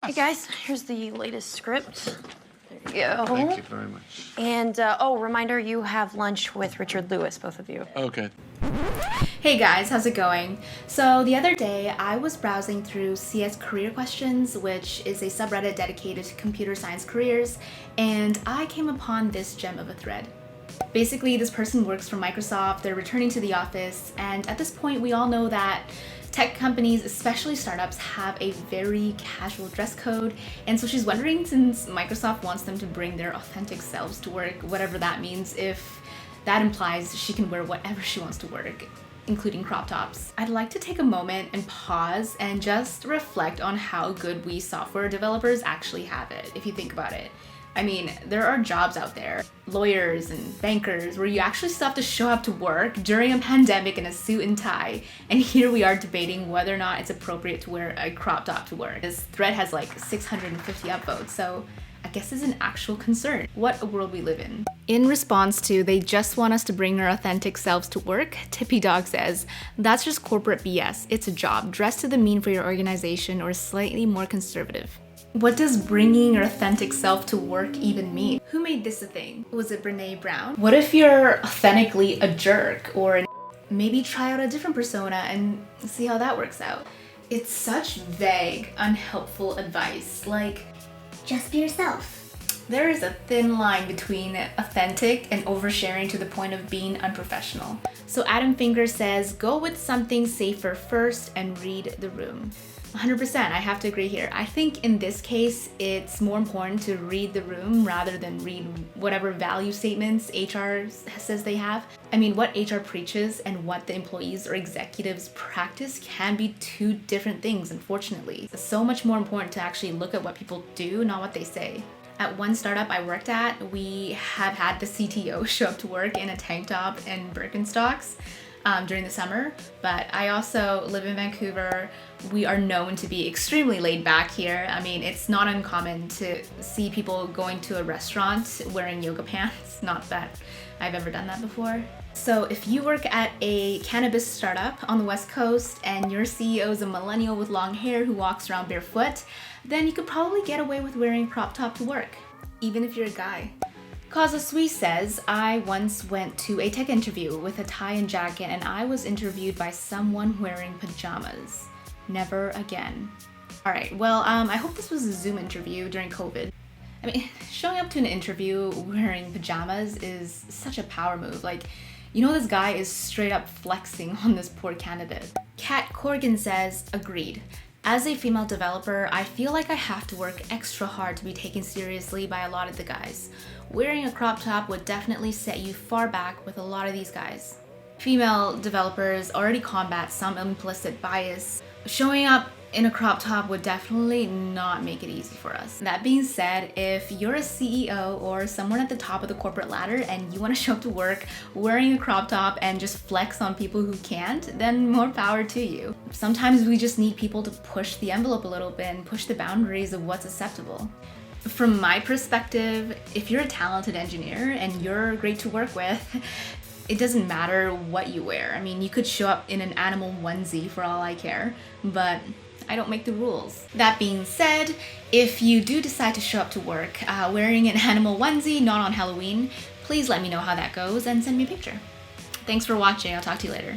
Hey guys, here's the latest script. There you go. Thank you very much. And, reminder, you have lunch with Richard Lewis, both of you. Okay. Hey guys, how's it going? So the other day I was browsing through CS Career Questions, which is a subreddit dedicated to computer science careers, and I came upon this gem of a thread. Basically, this person works for Microsoft, they're returning to the office, and at this point we all know that tech companies, especially startups, have a very casual dress code, and so she's wondering, since Microsoft wants them to bring their authentic selves to work, whatever that means, if that implies she can wear whatever she wants to work, including crop tops. I'd like to take a moment and pause and just reflect on how good we software developers actually have it, if you think about it. I mean, there are jobs out there, lawyers and bankers, where you actually still have to show up to work during a pandemic in a suit and tie, and here we are debating whether or not it's appropriate to wear a crop top to work. This thread has like 650 upvotes, so I guess it's an actual concern. What a world we live in. In response to, they just want us to bring our authentic selves to work, Tippydog says, that's just corporate BS. It's a job. Dress to the mean for your organization or slightly more conservative. What does bringing your authentic self to work even mean? Who made this a thing? Was it Brene Brown? What if you're authentically a jerk, or maybe try out a different persona and see how that works out? It's such vague, unhelpful advice, like, just be yourself. there is a thin line between authentic and oversharing to the point of being unprofessional. So Adam Finger says, go with something safer first and read the room. 100%, I have to agree here. I think in this case, it's more important to read the room rather than read whatever value statements HR says they have. I mean, what HR preaches and what the employees or executives practice can be two different things, unfortunately. It's so much more important to actually look at what people do, not what they say. At one startup I worked at, we have had the CTO show up to work in a tank top and Birkenstocks during the summer, but I also live in Vancouver. We are known to be extremely laid back here. I mean, it's not uncommon to see people going to a restaurant wearing yoga pants. Not that I've ever done that before. So if you work at a cannabis startup on the West Coast and your CEO is a millennial with long hair who walks around barefoot, then you could probably get away with wearing a crop top to work, even if you're a guy. Casi Sui says, I once went to a tech interview with a tie and jacket and I was interviewed by someone wearing pajamas. Never again. All right, well, I hope this was a Zoom interview during COVID. I mean, showing up to an interview wearing pajamas is such a power move. Like, you know, this guy is straight up flexing on this poor candidate. Kat Corrigan says, agreed. As a female developer, I feel like I have to work extra hard to be taken seriously by a lot of the guys. Wearing a crop top would definitely set you far back with a lot of these guys. Female developers already combat some implicit bias. Showing up in a crop top would definitely not make it easy for us. That being said, if you're a CEO or someone at the top of the corporate ladder and you want to show up to work wearing a crop top and just flex on people who can't, then more power to you. Sometimes we just need people to push the envelope a little bit and push the boundaries of what's acceptable. From my perspective, if you're a talented engineer and you're great to work with, it doesn't matter what you wear. I mean, you could show up in an animal onesie for all I care, but I don't make the rules. That being said, if you do decide to show up to work wearing an animal onesie, not on Halloween, please let me know how that goes and send me a picture. Thanks for watching. I'll talk to you later.